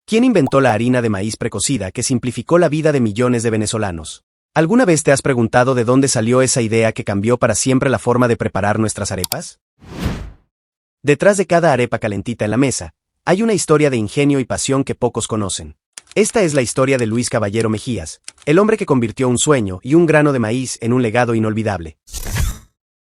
¿Quién inventó la harina de maíz precocida que simplificó la vida de millones de venezolanos? ¿Alguna vez te has preguntado de dónde salió esa idea que cambió para siempre la forma de preparar nuestras arepas? Detrás de cada arepa calentita en la mesa, hay una historia de ingenio y pasión que pocos conocen. Esta es la historia de Luis Caballero Mejías, el hombre que convirtió un sueño y un grano de maíz en un legado inolvidable.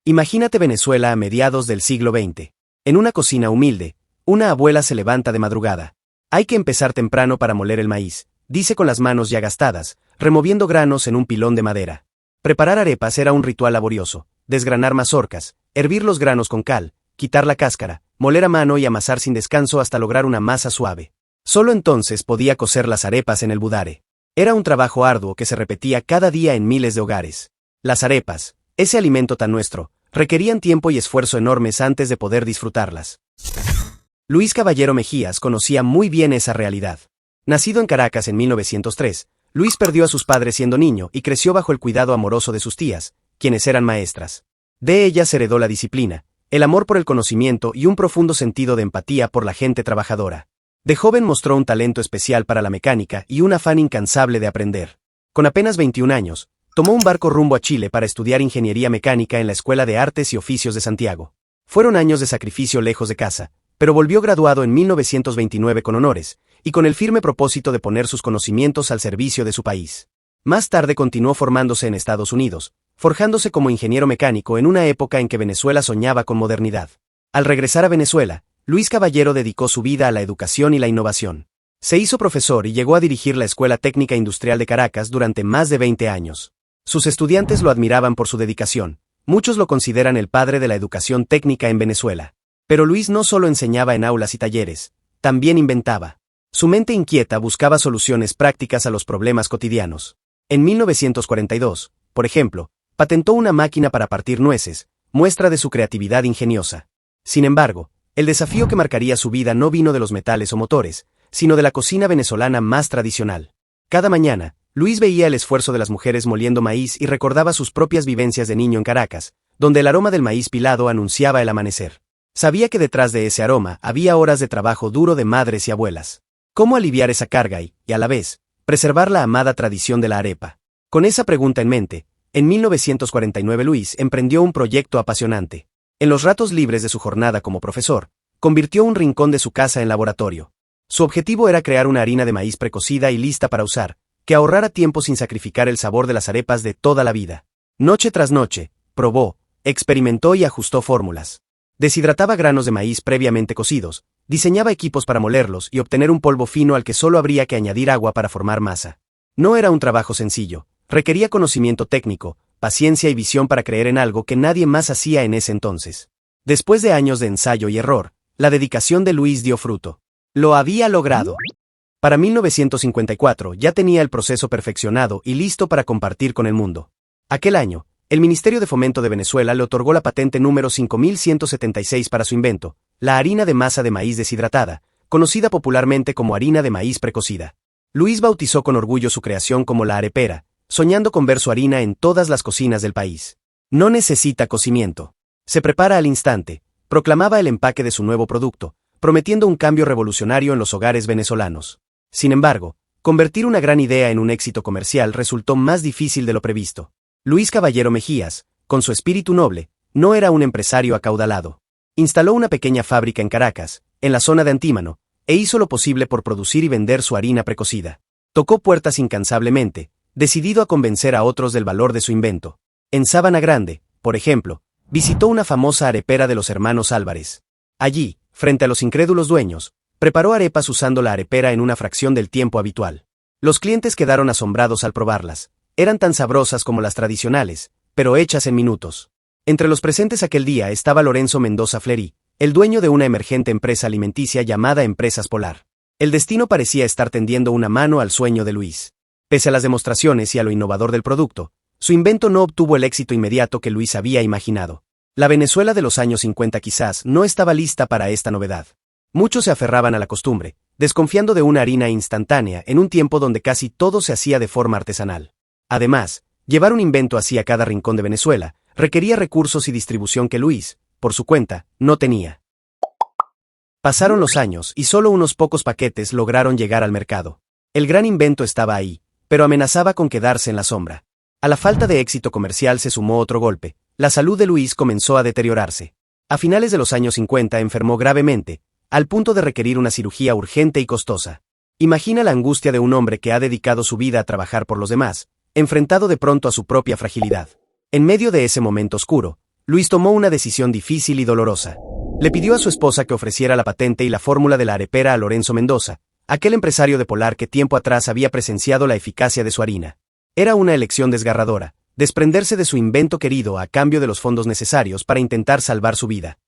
Imagínate Venezuela a mediados del siglo XX. En una cocina humilde, una abuela se levanta de madrugada. Hay que empezar temprano para moler el maíz, dice con las manos ya gastadas, removiendo granos en un pilón de madera. Preparar arepas era un ritual laborioso: desgranar mazorcas, hervir los granos con cal, quitar la cáscara, moler a mano y amasar sin descanso hasta lograr una masa suave. Solo entonces podía cocer las arepas en el budare. Era un trabajo arduo que se repetía cada día en miles de hogares. Las arepas, ese alimento tan nuestro, requerían tiempo y esfuerzo enormes antes de poder disfrutarlas. Luis Caballero Mejías conocía muy bien esa realidad. Nacido en Caracas en 1903, Luis perdió a sus padres siendo niño y creció bajo el cuidado amoroso de sus tías, quienes eran maestras. De ellas heredó la disciplina, el amor por el conocimiento y un profundo sentido de empatía por la gente trabajadora. De joven mostró un talento especial para la mecánica y un afán incansable de aprender. Con apenas 21 años, tomó un barco rumbo a Chile para estudiar ingeniería mecánica en la Escuela de Artes y Oficios de Santiago. Fueron años de sacrificio lejos de casa, pero volvió graduado en 1929 con honores, y con el firme propósito de poner sus conocimientos al servicio de su país. Más tarde continuó formándose en Estados Unidos, forjándose como ingeniero mecánico en una época en que Venezuela soñaba con modernidad. Al regresar a Venezuela, Luis Caballero dedicó su vida a la educación y la innovación. Se hizo profesor y llegó a dirigir la Escuela Técnica Industrial de Caracas durante más de 20 años. Sus estudiantes lo admiraban por su dedicación. Muchos lo consideran el padre de la educación técnica en Venezuela. Pero Luis no solo enseñaba en aulas y talleres, también inventaba. Su mente inquieta buscaba soluciones prácticas a los problemas cotidianos. En 1942, por ejemplo, patentó una máquina para partir nueces, muestra de su creatividad ingeniosa. Sin embargo, el desafío que marcaría su vida no vino de los metales o motores, sino de la cocina venezolana más tradicional. Cada mañana, Luis veía el esfuerzo de las mujeres moliendo maíz y recordaba sus propias vivencias de niño en Caracas, donde el aroma del maíz pilado anunciaba el amanecer. Sabía que detrás de ese aroma había horas de trabajo duro de madres y abuelas. ¿Cómo aliviar esa carga y, a la vez, preservar la amada tradición de la arepa? Con esa pregunta en mente, en 1949 Luis emprendió un proyecto apasionante. En los ratos libres de su jornada como profesor, convirtió un rincón de su casa en laboratorio. Su objetivo era crear una harina de maíz precocida y lista para usar, que ahorrara tiempo sin sacrificar el sabor de las arepas de toda la vida. Noche tras noche, probó, experimentó y ajustó fórmulas. Deshidrataba granos de maíz previamente cocidos, diseñaba equipos para molerlos y obtener un polvo fino al que solo habría que añadir agua para formar masa. No era un trabajo sencillo, requería conocimiento técnico, paciencia y visión para creer en algo que nadie más hacía en ese entonces. Después de años de ensayo y error, la dedicación de Luis dio fruto. Lo había logrado. Para 1954 ya tenía el proceso perfeccionado y listo para compartir con el mundo. Aquel año, el Ministerio de Fomento de Venezuela le otorgó la patente número 5176 para su invento, la harina de masa de maíz deshidratada, conocida popularmente como harina de maíz precocida. Luis bautizó con orgullo su creación como la arepera, soñando con ver su harina en todas las cocinas del país. No necesita cocimiento. Se prepara al instante, proclamaba el empaque de su nuevo producto, prometiendo un cambio revolucionario en los hogares venezolanos. Sin embargo, convertir una gran idea en un éxito comercial resultó más difícil de lo previsto. Luis Caballero Mejías, con su espíritu noble, no era un empresario acaudalado. Instaló una pequeña fábrica en Caracas, en la zona de Antímano, e hizo lo posible por producir y vender su harina precocida. Tocó puertas incansablemente, decidido a convencer a otros del valor de su invento. En Sabana Grande, por ejemplo, visitó una famosa arepera de los hermanos Álvarez. Allí, frente a los incrédulos dueños, preparó arepas usando la arepera en una fracción del tiempo habitual. Los clientes quedaron asombrados al probarlas. Eran tan sabrosas como las tradicionales, pero hechas en minutos. Entre los presentes aquel día estaba Lorenzo Mendoza Flerí, el dueño de una emergente empresa alimenticia llamada Empresas Polar. El destino parecía estar tendiendo una mano al sueño de Luis. Pese a las demostraciones y a lo innovador del producto, su invento no obtuvo el éxito inmediato que Luis había imaginado. La Venezuela de los años 50 quizás no estaba lista para esta novedad. Muchos se aferraban a la costumbre, desconfiando de una harina instantánea en un tiempo donde casi todo se hacía de forma artesanal. Además, llevar un invento así a cada rincón de Venezuela requería recursos y distribución que Luis, por su cuenta, no tenía. Pasaron los años y solo unos pocos paquetes lograron llegar al mercado. El gran invento estaba ahí, pero amenazaba con quedarse en la sombra. A la falta de éxito comercial se sumó otro golpe. La salud de Luis comenzó a deteriorarse. A finales de los años 50 enfermó gravemente, al punto de requerir una cirugía urgente y costosa. Imagina la angustia de un hombre que ha dedicado su vida a trabajar por los demás, enfrentado de pronto a su propia fragilidad. En medio de ese momento oscuro, Luis tomó una decisión difícil y dolorosa. Le pidió a su esposa que ofreciera la patente y la fórmula de la arepera a Lorenzo Mendoza, aquel empresario de Polar que tiempo atrás había presenciado la eficacia de su harina. Era una elección desgarradora, desprenderse de su invento querido a cambio de los fondos necesarios para intentar salvar su vida.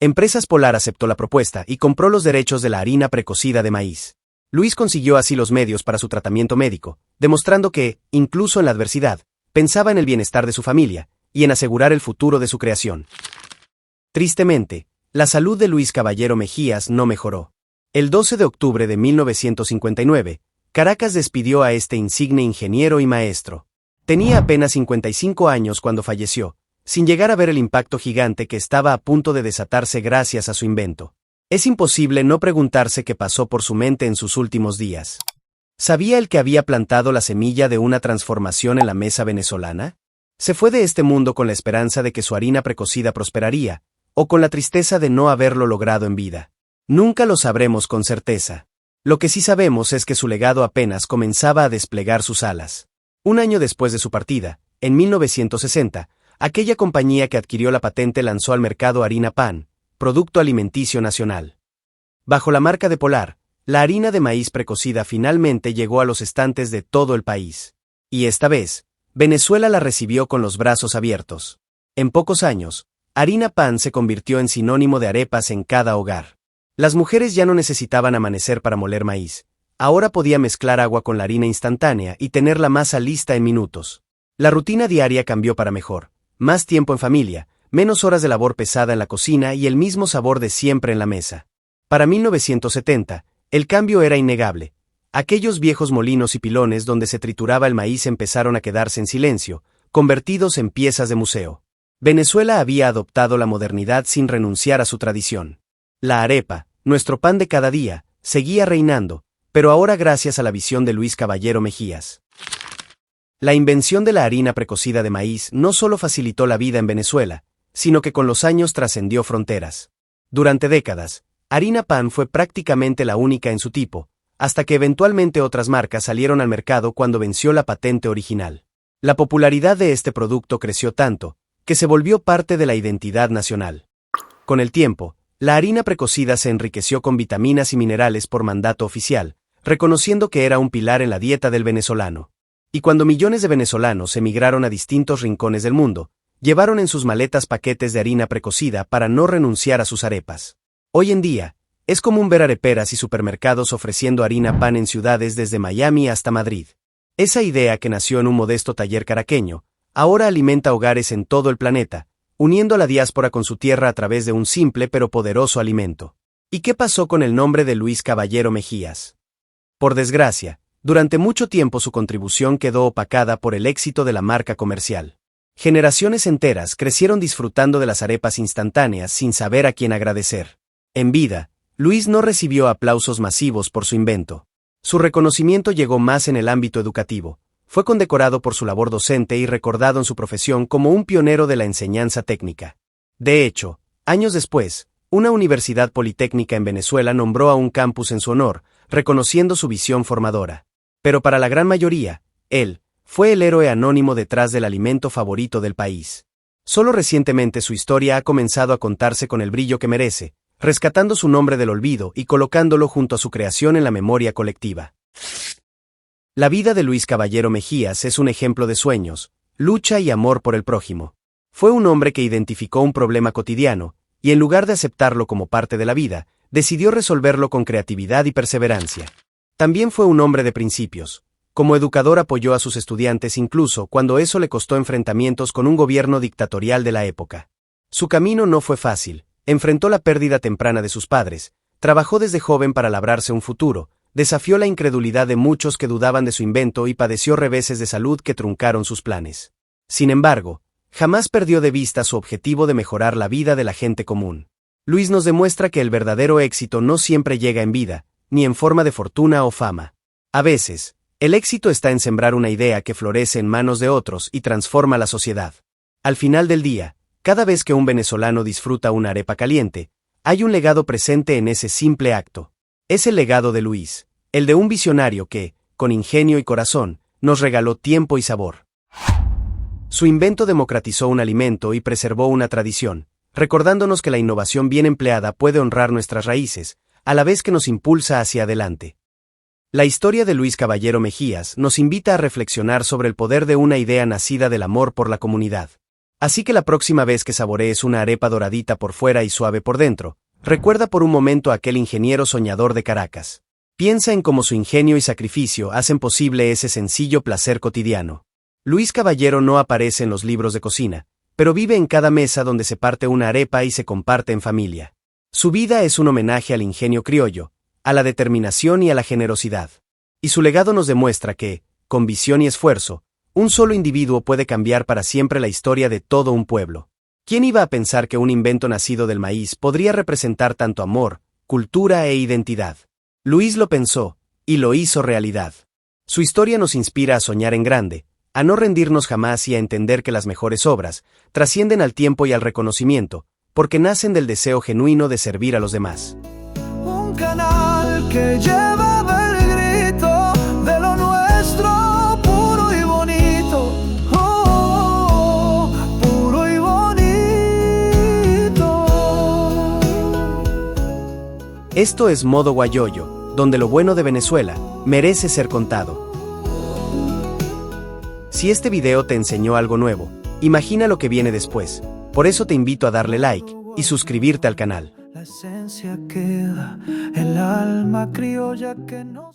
Empresas Polar aceptó la propuesta y compró los derechos de la harina precocida de maíz. Luis consiguió así los medios para su tratamiento médico, demostrando que, incluso en la adversidad, pensaba en el bienestar de su familia y en asegurar el futuro de su creación. Tristemente, la salud de Luis Caballero Mejías no mejoró. El 12 de octubre de 1959, Caracas despidió a este insigne ingeniero y maestro. Tenía apenas 55 años cuando falleció, sin llegar a ver el impacto gigante que estaba a punto de desatarse gracias a su invento. Es imposible no preguntarse qué pasó por su mente en sus últimos días. ¿Sabía él que había plantado la semilla de una transformación en la mesa venezolana? ¿Se fue de este mundo con la esperanza de que su harina precocida prosperaría, o con la tristeza de no haberlo logrado en vida? Nunca lo sabremos con certeza. Lo que sí sabemos es que su legado apenas comenzaba a desplegar sus alas. Un año después de su partida, en 1960, aquella compañía que adquirió la patente lanzó al mercado Harina Pan, producto alimenticio nacional. Bajo la marca de Polar, la harina de maíz precocida finalmente llegó a los estantes de todo el país. Y esta vez, Venezuela la recibió con los brazos abiertos. En pocos años, Harina Pan se convirtió en sinónimo de arepas en cada hogar. Las mujeres ya no necesitaban amanecer para moler maíz. Ahora podía mezclar agua con la harina instantánea y tener la masa lista en minutos. La rutina diaria cambió para mejor. Más tiempo en familia, menos horas de labor pesada en la cocina y el mismo sabor de siempre en la mesa. Para 1970, el cambio era innegable. Aquellos viejos molinos y pilones donde se trituraba el maíz empezaron a quedarse en silencio, convertidos en piezas de museo. Venezuela había adoptado la modernidad sin renunciar a su tradición. La arepa, nuestro pan de cada día, seguía reinando, pero ahora gracias a la visión de Luis Caballero Mejías. La invención de la harina precocida de maíz no solo facilitó la vida en Venezuela, sino que con los años trascendió fronteras. Durante décadas, Harina Pan fue prácticamente la única en su tipo, hasta que eventualmente otras marcas salieron al mercado cuando venció la patente original. La popularidad de este producto creció tanto, que se volvió parte de la identidad nacional. Con el tiempo, la harina precocida se enriqueció con vitaminas y minerales por mandato oficial, reconociendo que era un pilar en la dieta del venezolano. Y cuando millones de venezolanos emigraron a distintos rincones del mundo, llevaron en sus maletas paquetes de harina precocida para no renunciar a sus arepas. Hoy en día, es común ver areperas y supermercados ofreciendo harina pan en ciudades desde Miami hasta Madrid. Esa idea que nació en un modesto taller caraqueño, ahora alimenta hogares en todo el planeta, uniendo a la diáspora con su tierra a través de un simple pero poderoso alimento. ¿Y qué pasó con el nombre de Luis Caballero Mejías? Por desgracia, durante mucho tiempo su contribución quedó opacada por el éxito de la marca comercial. Generaciones enteras crecieron disfrutando de las arepas instantáneas sin saber a quién agradecer. En vida, Luis no recibió aplausos masivos por su invento. Su reconocimiento llegó más en el ámbito educativo. Fue condecorado por su labor docente y recordado en su profesión como un pionero de la enseñanza técnica. De hecho, años después, una universidad politécnica en Venezuela nombró a un campus en su honor, reconociendo su visión formadora. Pero para la gran mayoría, él fue el héroe anónimo detrás del alimento favorito del país. Solo recientemente su historia ha comenzado a contarse con el brillo que merece, rescatando su nombre del olvido y colocándolo junto a su creación en la memoria colectiva. La vida de Luis Caballero Mejías es un ejemplo de sueños, lucha y amor por el prójimo. Fue un hombre que identificó un problema cotidiano, y en lugar de aceptarlo como parte de la vida, decidió resolverlo con creatividad y perseverancia. También fue un hombre de principios. Como educador apoyó a sus estudiantes incluso cuando eso le costó enfrentamientos con un gobierno dictatorial de la época. Su camino no fue fácil, enfrentó la pérdida temprana de sus padres, trabajó desde joven para labrarse un futuro, desafió la incredulidad de muchos que dudaban de su invento y padeció reveses de salud que truncaron sus planes. Sin embargo, jamás perdió de vista su objetivo de mejorar la vida de la gente común. Luis nos demuestra que el verdadero éxito no siempre llega en vida, ni en forma de fortuna o fama. A veces, el éxito está en sembrar una idea que florece en manos de otros y transforma la sociedad. Al final del día, cada vez que un venezolano disfruta una arepa caliente, hay un legado presente en ese simple acto. Es el legado de Luis, el de un visionario que, con ingenio y corazón, nos regaló tiempo y sabor. Su invento democratizó un alimento y preservó una tradición, recordándonos que la innovación bien empleada puede honrar nuestras raíces, a la vez que nos impulsa hacia adelante. La historia de Luis Caballero Mejías nos invita a reflexionar sobre el poder de una idea nacida del amor por la comunidad. Así que la próxima vez que saborees una arepa doradita por fuera y suave por dentro, recuerda por un momento a aquel ingeniero soñador de Caracas. Piensa en cómo su ingenio y sacrificio hacen posible ese sencillo placer cotidiano. Luis Caballero no aparece en los libros de cocina, pero vive en cada mesa donde se parte una arepa y se comparte en familia. Su vida es un homenaje al ingenio criollo, a la determinación y a la generosidad. Y su legado nos demuestra que, con visión y esfuerzo, un solo individuo puede cambiar para siempre la historia de todo un pueblo. ¿Quién iba a pensar que un invento nacido del maíz podría representar tanto amor, cultura e identidad? Luis lo pensó, y lo hizo realidad. Su historia nos inspira a soñar en grande, a no rendirnos jamás y a entender que las mejores obras trascienden al tiempo y al reconocimiento, porque nacen del deseo genuino de servir a los demás. Un canal que lleva el grito de lo nuestro, puro y bonito, puro y bonito. Esto es Modo Guayoyo, donde lo bueno de Venezuela merece ser contado. Si este video te enseñó algo nuevo, imagina lo que viene después. Por eso te invito a darle like y suscribirte al canal. La esencia queda, el alma criolla que nos